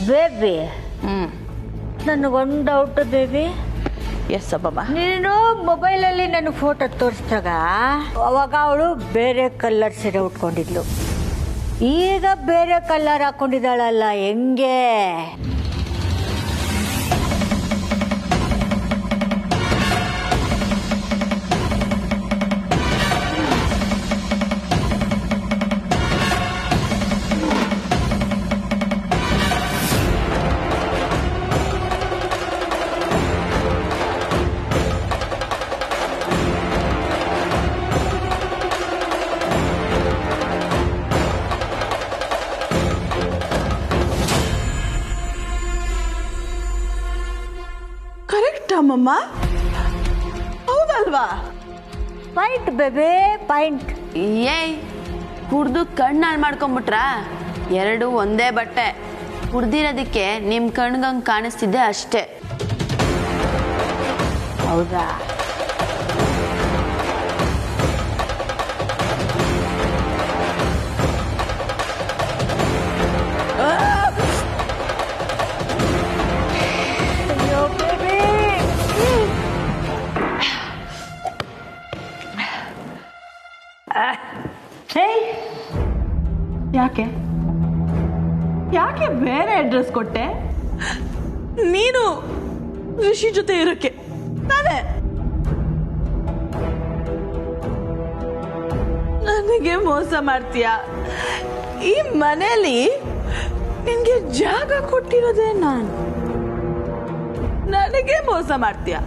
Baby ನನಗೊಂದು doubt baby. S ಅಬ್ಬಮ್ಮ. ನೀನು ಮೊಬೈಲಲ್ಲಿ ನನಗೆ ಫೋಟೋ ತೋರಿಸಿದಾಗ ಅವಾಗ ಅವಳು ಬೇರೆ ಕಲರ್ ಸೀರೆ ಉಟ್ಕೊಂಡಿದ್ಲು, ಈಗ ಬೇರೆ ಕಲರ್ ಹಾಕೊಂಡಿದ್ದಾಳಲ್ಲ, ಹೆಂಗೆ? ಕರೆಕ್ಟ್ ಅಮ್ಮಮ್ಮ, ಹೌದಲ್ವಾ? Point baby, point. ಏಯ್, ಕುಡ್ದು ಕಣ್ಣಾಳ್ ಮಾಡ್ಕೊಂಬಿಟ್ರ? ಎರಡು ಒಂದೇ ಬಟ್ಟೆ. ಕುಡ್ದಿರೋದಕ್ಕೆ ನಿಮ್ ಕಣ್ಗಂಗ್ ಕಾಣಿಸ್ತಿದ್ದೆ ಅಷ್ಟೇ. ಹೌದಾ? ಯಾಕೆ ಯಾಕೆ ಬೇರೆ ಅಡ್ರೆಸ್ ಕೊಟ್ಟೆ? ನೀನು ಋಷಿ ಜೊತೆ ಇರಕ್ಕೆ ತಾನೇ? ನನಗೆ ಮೋಸ ಮಾಡ್ತೀಯ? ಈ ಮನೆಯಲ್ಲಿ ನಿನ್ಗೆ ಜಾಗ ಕೊಟ್ಟಿರೋದೇ ನಾನು, ನನಗೆ ಮೋಸ ಮಾಡ್ತೀಯ?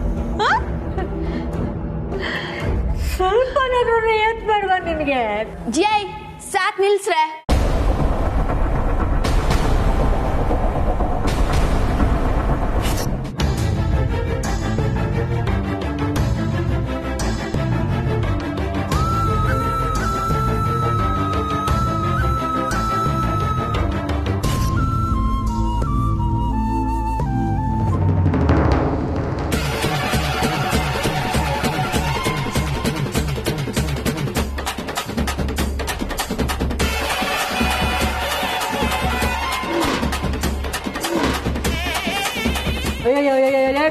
ಸ್ವಲ್ಪ ಏನ್ ಬೇಡವಾ ನಿನ್ಗೆ? ಜೈ ಸಾಕ್ ನಿಲ್ಸ್ರೆ.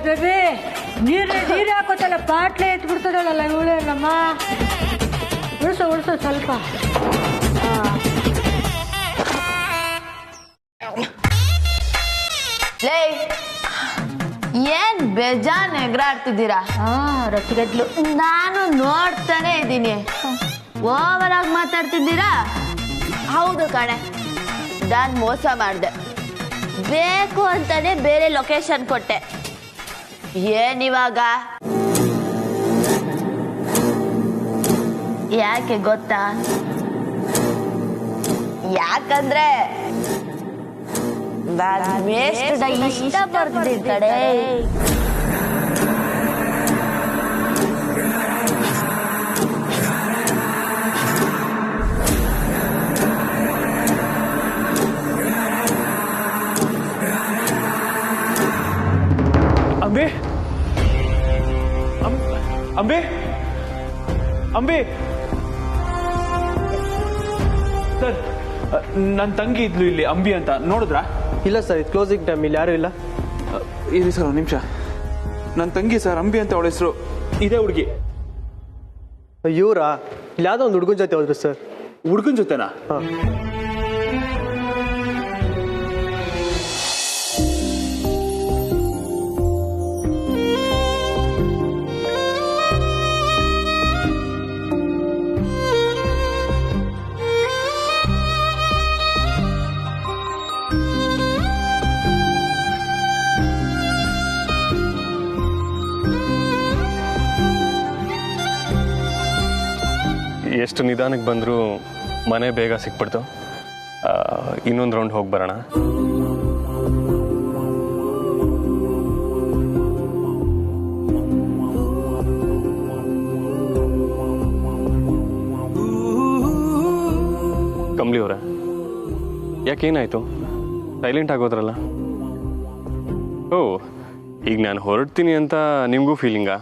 ಬೇಬಿ, ನೀರು ಹಾಕೋತಲ್ಲ, ಪಾಟ್ಲೆ ಎತ್ಬಿಡ್ತದಲ್ಲ ಇವಳೆ ನಮ್ಮ. ಉಳಿಸು ಸ್ವಲ್ಪ. ಏನ್ ಬೇಜಾನ್ ಎಗರಾಡ್ತಿದ್ದೀರಾ? ರೊಟ್ಟಿಗದ್ಲು. ನಾನು ನೋಡ್ತಾನೆ ಇದ್ದೀನಿ. ಓವರ್ ಆಗಿ ಮಾತಾಡ್ತಿದ್ದೀರಾ? ಹೌದು ಕಣೆ, ನಾನ್ ಮೋಸ ಮಾಡ್ದೆ. ಬೇಕು ಅಂತಾನೆ ಬೇರೆ ಲೊಕೇಶನ್ ಕೊಟ್ಟೆ. ಏನಿವಾಗ? ಯಾಕೆ ಗೊತ್ತಾ? ಯಾಕಂದ್ರೆ ಇಷ್ಟ ಬರ್ತಿದ್ದ ಕಡೆ. ಅಂಬೆ, ಅಂಬೆ, ಅಂಬೆ ಸರ್, ನನ್ನ ತಂಗಿ ಇದ್ಲು ಇಲ್ಲಿ, ಅಂಬಿ ಅಂತ. ನೋಡಿದ್ರಾ? ಇಲ್ಲ ಸರ್, ಇದು ಕ್ಲೋಸಿಂಗ್ ಟೈಮ್, ಇಲ್ಲಿ ಯಾರು ಇಲ್ಲ. ಇರಿ ಸರ್, ಒಂದು ನಿಮಿಷ. ನನ್ನ ತಂಗಿ ಸರ್, ಅಂಬಿ ಅಂತ ಅವಳ ಹೆಸರು. ಇದೇ ಹುಡುಗಿ. ಇವರಾ? ಇಲ್ಲಿ ಯಾವುದೋ ಒಂದು ಹುಡುಗನ ಜೊತೆ ಹೋದ್ರು ಸರ್. ಹುಡುಗನ ಜೊತೆನಾ? ಹಾಂ. ಎಷ್ಟು ನಿಧಾನಕ್ಕೆ ಬಂದರೂ ಮನೆ ಬೇಗ ಸಿಕ್ಬಿಡ್ತು. ಇನ್ನೊಂದು ರೌಂಡ್ ಹೋಗಿ ಬರೋಣ. ಕಮ್ಲಿ ಅವರೇ, ಯಾಕೇನಾಯಿತು? ಸೈಲೆಂಟ್ ಆಗೋದ್ರಲ್ಲ? ಓ, ಈಗ ನಾನು ಹೊರಡ್ತೀನಿ ಅಂತ ನಿಮಗೂ ಫೀಲಿಂಗಾ?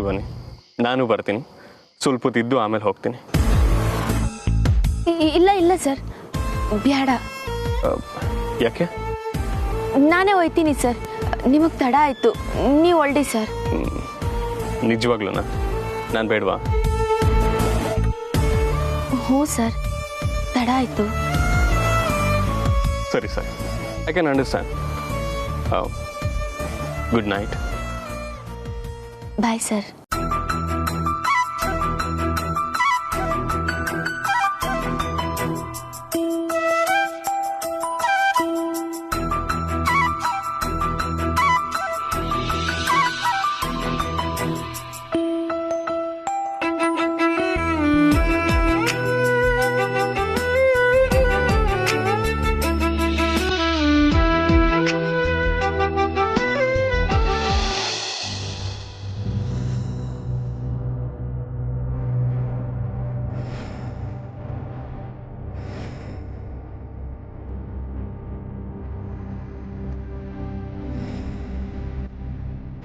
ಸರಿ ಬನ್ನಿ, ನಾನು ಬರ್ತೀನಿ. ಸ್ವಲ್ಪ ಹೊತ್ತಿದ್ದು ಆಮೇಲೆ ಹೋಗ್ತೀನಿ. ಇಲ್ಲ ಇಲ್ಲ ಸರ್, ಬೇಡ. ಯಾಕೆ? ನಾನೇ ಹೋಯ್ತೀನಿ ಸರ್, ನಿಮಗೆ ತಡ ಆಯಿತು, ನೀವು ಹೊರಡಿ ಸರ್. ನಿಜವಾಗ್ಲೂ ನಾನು ಬೇಡವಾ? ಹ್ಞೂ ಸರ್, ತಡ ಆಯಿತು. ಸರಿ ಸರಿ, I can understand. Good night. Bye sir.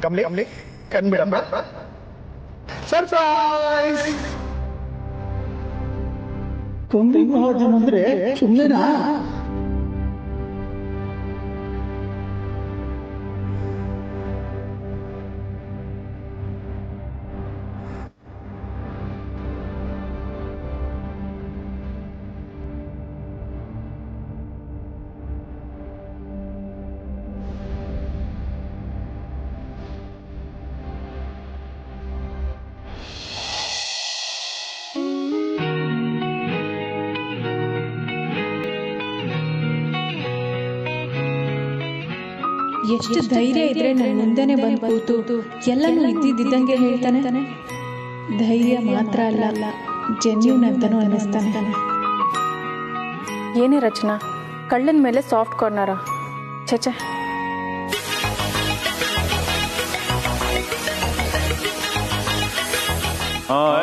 Kamli ಕಣ್ಬಿಡಮ್ಮ. ಸರ್ಪ್ರೈಸ್! ಕೊಂಡಿ ಮಹಾಜನ್ ಅಂದ್ರೆ ಸುಮ್ಮನೆನಾ? ಎಷ್ಟು ಧೈರ್ಯ ಇದ್ರೆ ನನ್ನ ಮುಂದೆನೆ ಬಂದು ಕೂತು ಎಲ್ಲನೂ ಇದ್ದಿದ್ದಂಗೆ ಹೇಳ್ತಾನೆ. ಧೈರ್ಯ ಮಾತ್ರ ಅಲ್ಲ, ಜೆನ್ಯೂನ್ ಅಂತಾನೂ ಅನ್ನಿಸ್ತಾನೆ. ಏನೇ ರಚನಾ, ಕಳ್ಳನ ಮೇಲೆ ಸಾಫ್ಟ್ ಕಾರ್ನರ? ಚಚೆ.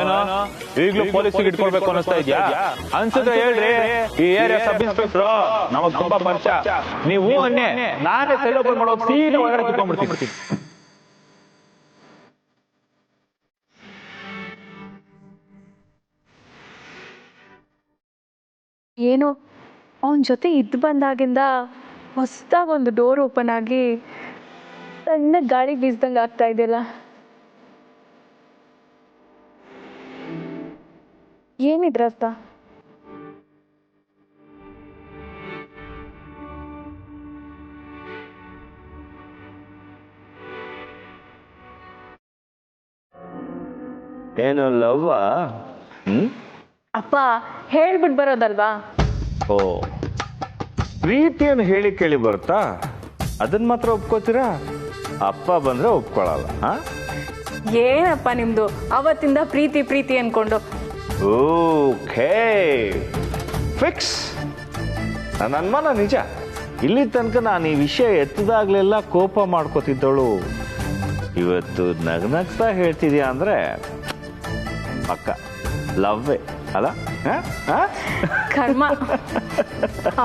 ಏನೋ ಈಗಲೂ ಪೊಲೀಸಿಗೆ ಇಟ್ಕೊಳ್ಬೇಕು ಅನ್ನಿಸ್ತಾ ಇದ್ಯಾ? ಅನ್ಸುತ್ತೆ ಹೇಳ್ರಿ. ಈ ಏರಿಯಾ ಸಬ್ ಇನ್ಸ್ಪೆಕ್ಟರ್ ನಮಗ್ ತುಂಬಾ ಪರಿಚಯ. ನೀವು ಅನ್ನೆ ನಾನೇ ಸೈಡ್ ಓಪನ್ ಮಾಡೋದು ಸೀದಾ ಒಳಗಡೆ ಕಿತ್ಕೊಂಡ್ಬಿಡ್ತೀನಿ. ಏನೋ ಅವನ ಜೊತೆ ಇದ್ದು ಬಂದಾಗಿಂದ ಹೊಸದಾಗಿ ಒಂದು ಡೋರ್ ಓಪನ್ ಆಗಿ ಸಣ್ಣ ಗಾಳಿ ಬೀಸ್ದಂಗೆ ಆಗ್ತಾ ಇದೆಯಲ್ಲ. ಏನಿದ್ರ ಅರ್ಥ? ಏನು ಲವ್ವಾ? ಅಪ್ಪ ಹೇಳ್ಬಿಟ್ಟು ಬರೋದಲ್ವಾ? ಓ, ಪ್ರೀತಿಯನ್ನು ಹೇಳಿ ಕೇಳಿ ಬರುತ್ತಾ? ಅದನ್ನ ಮಾತ್ರ ಒಪ್ಕೋತೀರಾ? ಅಪ್ಪ ಬಂದ್ರೆ ಒಪ್ಕೊಳ್ಳಲ್ಲ. ಏನಪ್ಪ ನಿಮ್ದು ಅವತ್ತಿಂದ ಪ್ರೀತಿ ಪ್ರೀತಿ ಅನ್ಕೊಂಡು? Okay, fix. ನನ್ನ ಅನುಮಾನ ನಿಜ. ಇಲ್ಲಿ ತನಕ ನಾನು ಈ ವಿಷಯ ಎತ್ತದಾಗ್ಲೆಲ್ಲ ಕೋಪ ಮಾಡ್ಕೋತಿದ್ದವಳು ಇವತ್ತು ನಗ್ನಗ್ತಾ ಹೇಳ್ತಿದ್ಯಾ ಅಂದ್ರೆ ಪಕ್ಕ ಲವ್ವೇ ಅಲ್ಲ? ಕರ್ಮ.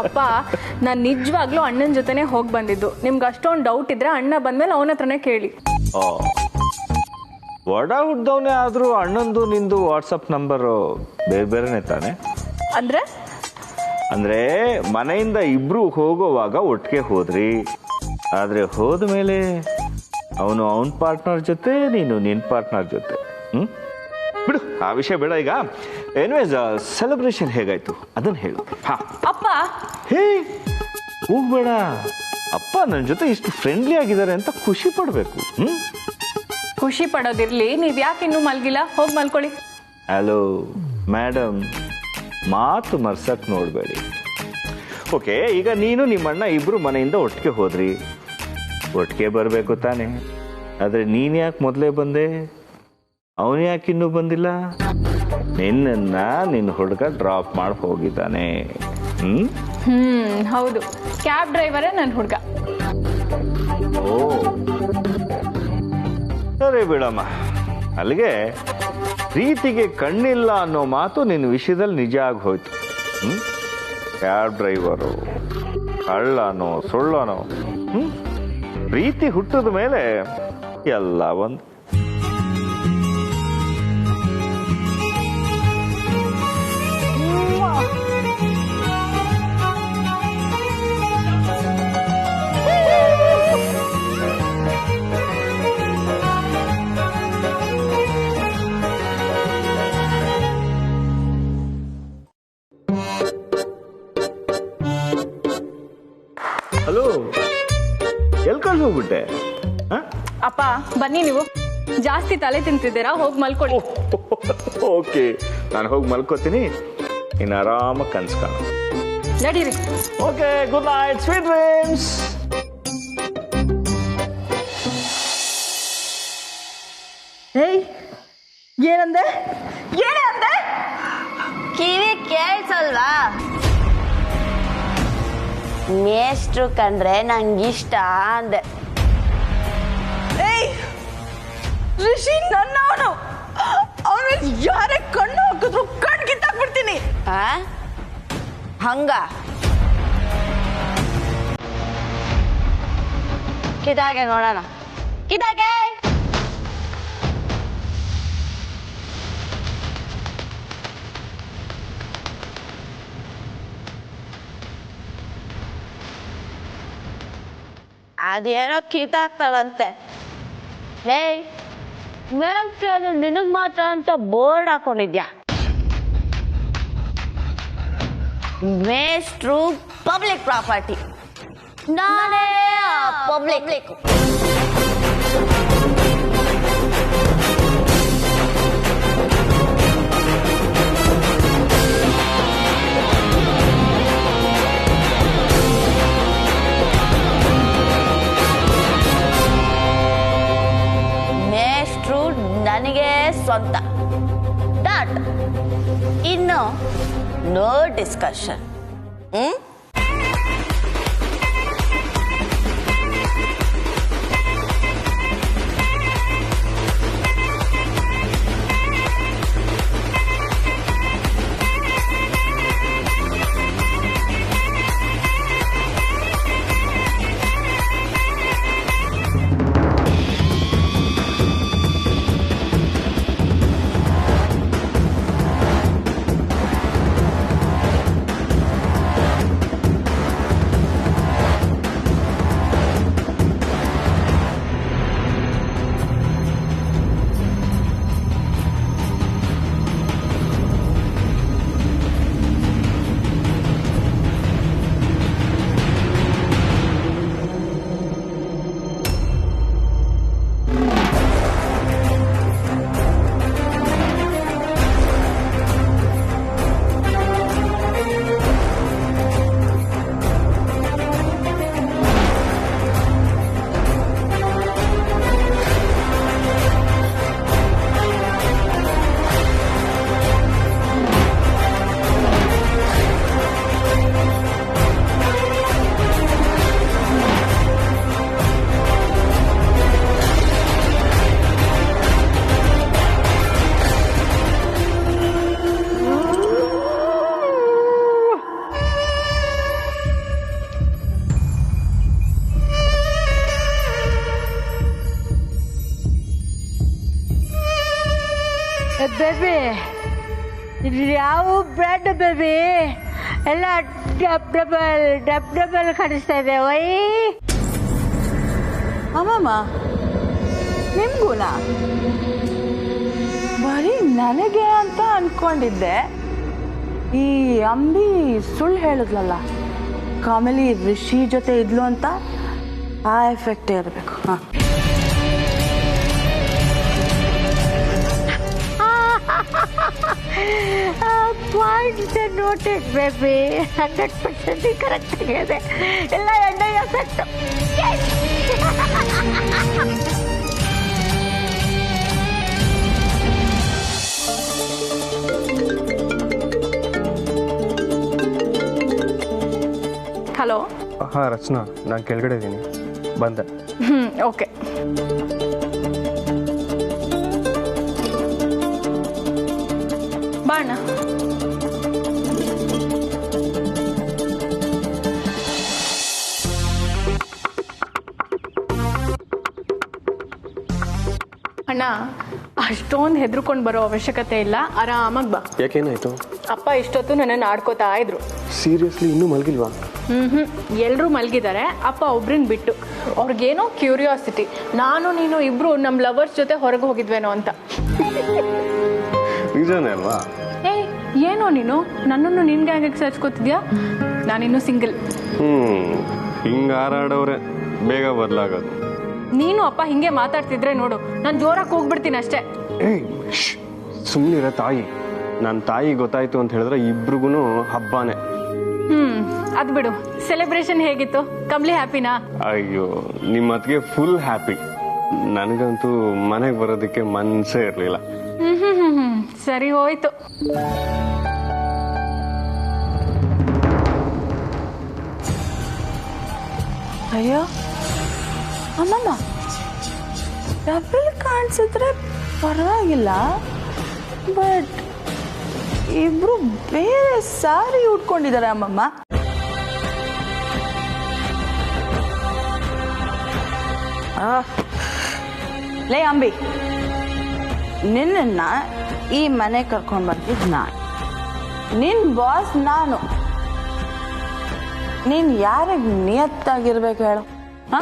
ಅಪ್ಪ, ನಾನು ನಿಜವಾಗ್ಲೂ ಅಣ್ಣನ ಜೊತೆನೆ ಹೋಗಿ ಬಂದಿದ್ದು. ನಿಮ್ಗೆ ಅಷ್ಟೊಂದು ಡೌಟ್ ಇದ್ರೆ ಅಣ್ಣ ಬಂದ್ಮೇಲೆ ಅವನ ಹತ್ರನೇ ಕೇಳಿ. ಓ, ಒಡ ಹುಡ್ದವನೇ ಆದ್ರೂ ಅಣ್ಣಂದು ನಿಂದು ವಾಟ್ಸಪ್ ನಂಬರು ಬೇರೆ ಬೇರೆನೆ ತಾನೆ? ಅಂದ್ರೆ ಮನೆಯಿಂದ ಇಬ್ರು ಹೋಗೋವಾಗ ಒಟ್ಟಿಗೆ ಹೋದ್ರಿ, ಆದ್ರೆ ಹೋದ ಮೇಲೆ ಅವನು ಅವನ ಪಾರ್ಟ್ನರ್ ಜೊತೆ, ನೀನು ನಿನ್ನ ಪಾರ್ಟ್ನರ್ ಜೊತೆ. ಬಿಡು, ಆ ವಿಷಯ ಬೇಡ ಈಗ. ಎನಿವೇಸ್, ಸೆಲೆಬ್ರೇಷನ್ ಹೇಗಾಯ್ತು ಅದನ್ನ ಹೇಳು. ಅಪ್ಪ, ಹೇ ಹೋಗ್ಬೇಡ. ಅಪ್ಪ ನನ್ನ ಜೊತೆ ಇಷ್ಟು ಫ್ರೆಂಡ್ಲಿ ಆಗಿದ್ದಾರೆ ಅಂತ ಖುಷಿ ಪಡ್ಬೇಕು. ಖುಷಿ ಪಡೋದಿರ್ಲಿ, ನೀವ್ ಯಾಕೆ ಇನ್ನೂ ಮಲ್ಗಿಲ್ಲ? ಹೋಗಿ ಮಲ್ಕೊಳ್ಳಿ. ಹಲೋ ಮೇಡಮ್, ಮಾತು ಮರ್ಸಕ್ ನೋಡ್ಬೇಡಿ. ಓಕೆ, ಈಗ ನೀನು ನಿಮ್ಮಣ್ಣ ಇಬ್ರು ಮನೆಯಿಂದ ಒಟ್ಟಿಗೆ ಹೋದ್ರಿ, ಒಟ್ಟಿಗೆ ಬರಬೇಕು ತಾನೆ. ಆದ್ರೆ ನೀನ್ ಯಾಕೆ ಮೊದಲೇ ಬಂದೆ? ಅವನು ಯಾಕೆ ಇನ್ನೂ ಬಂದಿಲ್ಲ? ನಿನ್ನ ನಿನ್ನ ಹುಡುಗ ಡ್ರಾಪ್ ಮಾಡಿ ಹೋಗಿದ್ದಾನೆ. ಹೌದು, ಕ್ಯಾಬ್ ಡ್ರೈವರೇ ನನ್ನ ಹುಡುಗ. ಓ ಸರಿ ಬಿಡಮ್ಮ. ಅಲ್ಲಿಗೆ ಪ್ರೀತಿಗೆ ಕಣ್ಣಿಲ್ಲ ಅನ್ನೋ ಮಾತು ನಿನ್ನ ವಿಷಯದಲ್ಲಿ ನಿಜ ಆಗಿ ಹೋಯ್ತು. ಕ್ಯಾಬ್ ಡ್ರೈವರು ಕಳ್ಳನೋ ಸುಳ್ಳನೋ, ಪ್ರೀತಿ ಹುಟ್ಟಿದ ಮೇಲೆ ಎಲ್ಲ ಒಂದು. ಮಲ್ಗೋಗ್ಬಿಟ್ಟೆ ಅಪ್ಪ ಬನ್ನಿ, ನೀವು ಜಾಸ್ತಿ ತಲೆ ತಿಂತಿದ್ದೀರಾ, ಹೋಗಿ ಮಲ್ಕೊಳ್ಳಿ. ಓಕೆ, ನಾನು ಹೋಗಿ ಮಲ್ಕೋತೀನಿ, ಇನ್ನು ಆರಾಮಾಗಿ ಕನ್ಸು ಕಾಣು. ನಡೀರಿ. Okay, good night, sweet dreams. ಏಯ್, ಏನಂದೆ ಏನೇ ಅಂದೆ? ಕಿವಿ ಕೇಳಿಸಲ್ವಾ? ಮೇಷ್ಟ್ರು ಕಂಡ್ರೆ ನಂಗಿಷ್ಟ ಅಂದೆ. ಏಯ್, ಋಷಿ ನನ್ನವನು, ಅವನ ಯಾರೇ ಕಣ್ಣು ಹಾಕಿದ್ರು ಕಣ್ ಕಿತ್ತಾಕ್ಬಿಡ್ತೀನಿ. ಹಂಗ ಕಿದಾಗೆ ನೋಡೋಣ, ಕಿದಾಗೆ. ಅದೇನೋ ಕಿತ್ತಾಕ್ತಾರಂತೆ. ಹೇ, ಅದು ನಿನಗ್ ಮಾತ್ರ ಅಂತ ಬೋರ್ಡ್ ಹಾಕೊಂಡಿದ್ಯಾ? ಮೇಷ್ಟ್ರು ಪಬ್ಲಿಕ್ ಪ್ರಾಪರ್ಟಿ, ನಾನೇ ಪಬ್ಲಿಕ್. ಮೇಷ್ಟ್ರು ನನಗೆ ಸ್ವಂತ. ಡಾಟ್. ಇನ್ನು ನೋ ಡಿಸ್ಕಷನ್. ಬೇಬಿ, ಯಾವ ಬ್ರೆಡ್ ಬೇಬಿ, ಎಲ್ಲ ಡಬಲ್ ಕಾಣಿಸ್ತಾ ಇದೆ. ವೈ ಅಮ್ಮಮ್ಮ, ನಿಮ್ಗೂನಾ? ಬರೀ ನನಗೆ ಅಂತ ಅನ್ಕೊಂಡಿದ್ದೆ. ಈ ಅಂಬಿ ಸುಳ್ಳು ಹೇಳಿದ್ಲಲ್ಲ, ಕಮಲಿ ಋಷಿ ಜೊತೆ ಇದ್ಲು ಅಂತ, ಆ ಎಫೆಕ್ಟ್ ಇರಬೇಕು. ಹಾಂ, ಪಾಯಿಂಟ್ಸ್ ನೋಟೆಡ್ ಬೇಬಿ, 100% ಕರೆಕ್ಟ್ ಆಗಿದೆ. ಎಲ್ಲ ಎಣ್ಣೆ ಎಫೆಕ್ಟ್. ಹಲೋ. ಹಾಂ ರಚನಾ, ನಾನು ಕೆಳಗಡೆ ಇದ್ದೀನಿ, ಬಂದೆ. ಓಕೆ. ಬಾಣ. ಅಣ್ಣ, ಅಷ್ಟೊಂದು ಹೆದರ್ಕೊಂಡು ಬರೋ ಅವಶ್ಯಕತೆ ಇಲ್ಲ, ಆರಾಮಾಗಿ ಬಾ. ಯಾಕೇನಾಯ್ತು? ಅಪ್ಪ ಇಷ್ಟೊತ್ತು ನನ್ನನ್ನು ಆಡ್ಕೋತಾ ಇದ್ರು. ಸೀರಿಯಸ್ಲಿ ಇನ್ನೂ ಮಲಗಿಲ್ವಾ? ಎಲ್ಲರೂ ಮಲಗಿದ್ದಾರೆ, ಅಪ್ಪ ಒಬ್ರನ್ನ ಬಿಟ್ಟು. ಅವ್ರಿಗೇನೋ ಕ್ಯೂರಿಯಾಸಿಟಿ, ನಾನು ನೀನು ಇಬ್ರು ನಮ್ಮ ಲವರ್ಸ್ ಜೊತೆ ಹೊರಗೆ ಹೋಗಿದ್ವೇನೋ ಅಂತ. ನಿಜಾನೇ ಅಲ್ವಾ? ಏನೋ ನೀನು ನನ್ನನ್ನು ನಿನ್ಗೆ ಹೇಗೆ ಸೇರ್ಸ್ಕೊತಿದ್ಯಾ? ನಾನಿನ್ನು ಸಿಂಗಲ್. ಹಿಂಗೆ ಹಾರಾಡವ್ರೆ ಬೇಗ ಬದಲಾಗೋದು. ನೀನು ಅಪ್ಪ ಹಿಂಗೆ ಮಾತಾಡ್ತಿದ್ರೆ ನೋಡು, ನಾನು ಜೋರಾಗಿ ಹೋಗ್ಬಿಡ್ತೀನಿ ಅಷ್ಟೇ. ಏಯ್ ಸುಮ್ಮನಿರ ತಾಯಿ. ನನ್ನ ತಾಯಿ ಗೊತ್ತಾಯ್ತು ಅಂತ ಹೇಳಿದ್ರೆ ಇಬ್ರಿಗೂ ಹಬ್ಬನೇ. ಅದ್ ಬಿಡು, ಸೆಲೆಬ್ರೇಷನ್ ಹೇಗಿತ್ತು? ಕಮ್ಲಿ ಹ್ಯಾಪಿನಾ? ಅಯ್ಯೋ ನಿಮ್ಮ ಅತ್ತಿಗೆ ಫುಲ್ ಹ್ಯಾಪಿ. ನನಗಂತೂ ಮನೆಗೆ ಬರೋದಕ್ಕೆ ಮನಸ್ಸೇ ಇರಲಿಲ್ಲ. ಸರಿ ಹೋಯ್ತು. ಅಯ್ಯೋ ಅಮ್ಮಮ್ಮ, ಡಬಲ್ ಕಾಣಿಸಿದ್ರೆ ಪರವಾಗಿಲ್ಲ, ಬಟ್ ಇಬ್ರು ಬೇರೆ ಸಾರಿ ಉಟ್ಕೊಂಡಿದ್ದಾರೆ ಅಮ್ಮಮ್ಮ. ಲೇ ಅಂಬಿ, ನಿನ್ನ ಈ ಮನೆ ಕರ್ಕೊಂಡು ಬಂದಿದ್ದು ನಾನು, ನಿನ್ ಬಾಸ್ ನಾನು. ನೀನ್ ಯಾರಿಗೆ ನಿಯತ್ತಾಗಿರ್ಬೇಕು ಹೇಳು? ಹ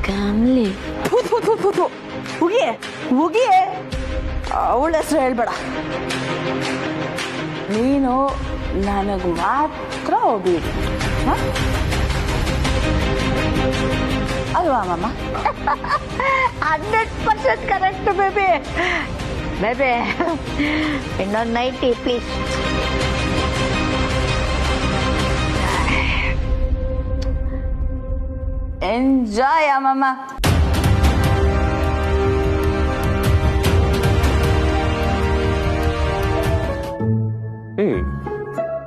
ಕಮಲಿ, ಹುಗಿಯೇ ಹುಗಿಯೇ, ಅವಳ ಹೆಸರು ಹೇಳ್ಬೇಡ. ನೀನು ನನಗೆ ಮಾತ್ರ ಹೋಗ್ಬಿಡು, ಅಲ್ವಾ ಮಾಮ? 100% ಕರೆಕ್ಟ್ ಬೇಬಿ. ಬೇಬಿ ಇನ್ನೊಂದು ನೈಟಿ ಪ್ಲೀಸ್. ಎಂಜಾಯ್ ಅಮ್ಮಮ್ಮ.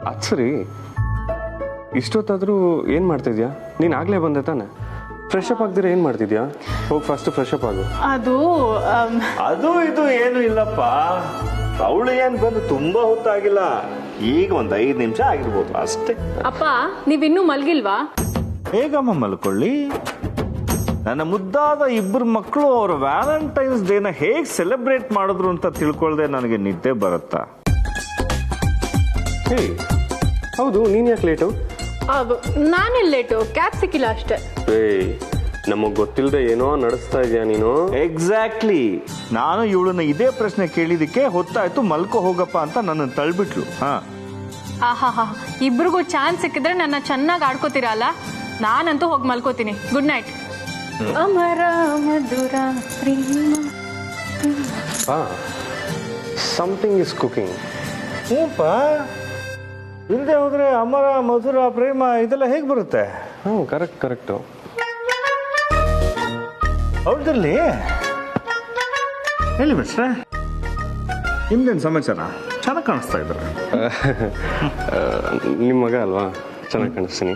ಅದು ಸರಿ, ಇಷ್ಟೊತ್ತಾದರೂ ಏನು ಮಾಡ್ತಿದ್ಯಾ? ನೀನು ಆಗಲೇ ಬಂದೆ ತಾನೆ? ಫ್ರೆಶ್ ಅಪ್ ಆಗ್ದಿರ ಏನು ಮಾಡ್ತಿದ್ಯಾ? ಹೋಗಿ ಫಸ್ಟ್ ಫ್ರೆಶ್ ಅಪ್ ಆಗು. ಅದು ಇದು ಏನು ಇಲ್ಲಪ್ಪ, ಅವಳು ಏನು ಬಂದು ತುಂಬಾ ಹೊತ್ತಾಗಿಲ್ಲ, ಈಗ ಒಂದು 5 ನಿಮಿಷ ಆಗಿರ್ಬೋದು ಅಷ್ಟೇ. ಅಪ್ಪ ನೀವಿನ್ನೂ ಮಲ್ಗಿಲ್ವಾ? ಹೇಗಮ್ಮ ಮಲ್ಕೊಳ್ಳಿ. ನನ್ನ ಮುದ್ದಾದ ಇಬ್ಬರು ಮಕ್ಕಳು ಅವ್ರ ವ್ಯಾಲೆಂಟೈನ್ಸ್ ಡೇನ ಹೇಗೆ ಸೆಲೆಬ್ರೇಟ್ ಮಾಡಿದ್ರು ಅಂತ ತಿಳ್ಕೊಳ್ದೆ ನನಗೆ ನಿದ್ದೆ ಬರುತ್ತಾ? ಹೇ ಹೌದು, ನೀನು ಯಾಕೆ ಲೇಟು? ನಾನೆಲ್ಲ ಲೇಟು, ಕ್ಯಾಬ್ ಸಿಕ್ಕಿಲ್ಲ ಅಷ್ಟೇ. ಏಯ್ ನಮಗೆ ಗೊತ್ತಿಲ್ಲದೆ ಏನೋ ನಡೆಸ್ತಾ ಇದೆಯಾ ನೀನು? ಎಕ್ಸಾಕ್ಟ್ಲಿ, ನಾನು ಇವಳನ್ನ ಇದೇ ಪ್ರಶ್ನೆ ಕೇಳಿದಕ್ಕೆ ಹೊತ್ತಾಯ್ತು ಮಲ್ಕೋ ಹೋಗಪ್ಪ ಅಂತ ನನ್ನ ತಳ್ಬಿಟ್ಲು. ಆಹಾ, ಇಬ್ರಿಗೂ ಚಾನ್ಸ್ ಸಿಕ್ಕಿದ್ರೆ ನನ್ನ ಚೆನ್ನಾಗಿ ಆಡ್ಕೋತೀರಲ್ಲ. ನಾನಂತೂ ಹೋಗಿ ಮಲ್ಕೋತೀನಿ. Good night. ಅಮರ ಮಧುರ ಪ್ರೇಮ. Something is cooking. ಹ್ಞೂಪ್ಪ, ಇಲ್ಲದೆ ಹೋದ್ರೆ ಅಮರ ಮಧುರ ಪ್ರೇಮ ಇದೆಲ್ಲ ಹೇಗೆ ಬರುತ್ತೆ? ಕರೆಕ್ಟು. ಹೌದಿರ್ಲಿ, ಹೇಳಿ ಮಿಸ್ಟ್ರೆ, ನಿಮ್ದೇನು ಸಮಾಚಾರ? ಚೆನ್ನಾಗಿ ಕಾಣಿಸ್ತಾ ಇದ್ದಾರೆ. ನಿಮ್ಮ ಮಗ ಅಲ್ವಾ, ಚೆನ್ನಾಗಿ ಕಾಣಿಸ್ತೀನಿ.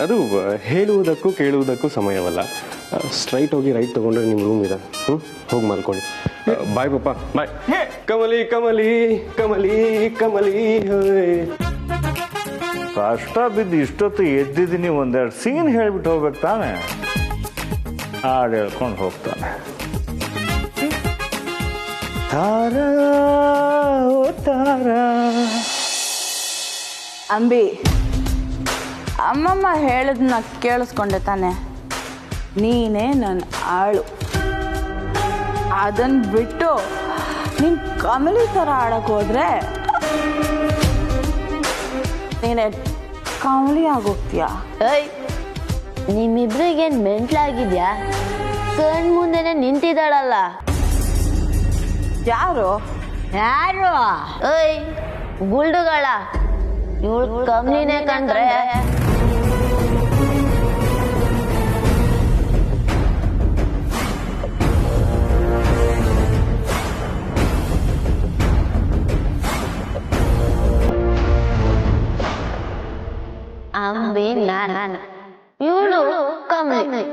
ಅದು ಹೇಳುವುದಕ್ಕೂ ಕೇಳುವುದಕ್ಕೂ ಸಮಯವಲ್ಲ. ಸ್ಟ್ರೈಟ್ ಹೋಗಿ ರೈಟ್ ತಗೊಂಡ್ರೆ ನಿಮ್ಮ ರೂಮ್ ಇದೆ. ಹೋಗಿ ಮಲ್ಕೊಳ್ಳಿ. ಬಾಯ್ ಪಪ್ಪ, ಬಾಯ್. ಕಮಲಿ ಕಮಲಿ ಕಮಲಿ ಕಮಲಿ. ಕಷ್ಟ ಬಿದ್ದು ಇಷ್ಟೊತ್ತು ಎದ್ದಿದ್ದೀನಿ, ಒಂದೆರಡು ಸೀನ್ ಹೇಳ್ಬಿಟ್ಟು ಹೋಗ್ಬೇಕು ತಾನೆ. ಹಾಡು ಹೇಳ್ಕೊಂಡು ಹೋಗ್ತಾನೆ. ತಾರಾ ಓ ತಾರಾ. ಅಂಬಿ, ಅಮ್ಮಮ್ಮ ಹೇಳಿದ್ನ ಕೇಳಿಸ್ಕೊಂಡೆ ತಾನೆ? ನೀನೇ ನನ್ನ ಆಳು. ಅದನ್ನ ಬಿಟ್ಟು ನೀನ್ ಕಮಲಿ ಥರ ಆಡಕ್ ಹೋದ್ರೆ ನೀನೆ ಕಮಲಿ ಆಗೋಗ್ತೀಯ. ಏಯ್, ನಿಮ್ಮಿಬ್ರಿಗೇನು ಮೆಂಟ್ಲಾಗಿದ್ಯಾ? ಕಣ್ ಮುಂದೆನೆ ನಿಂತಿದ್ದಾಳಲ್ಲ. ಯಾರು? ಏಯ್, ಗುಲ್ಡುಗಳ ಇವಳು ಕಮ್ನಿನೇ ಕಂಡ್ರೆ. ಅಂಬಿ ನಾನು, ಇವಳು ಕಮ್ಮಿ.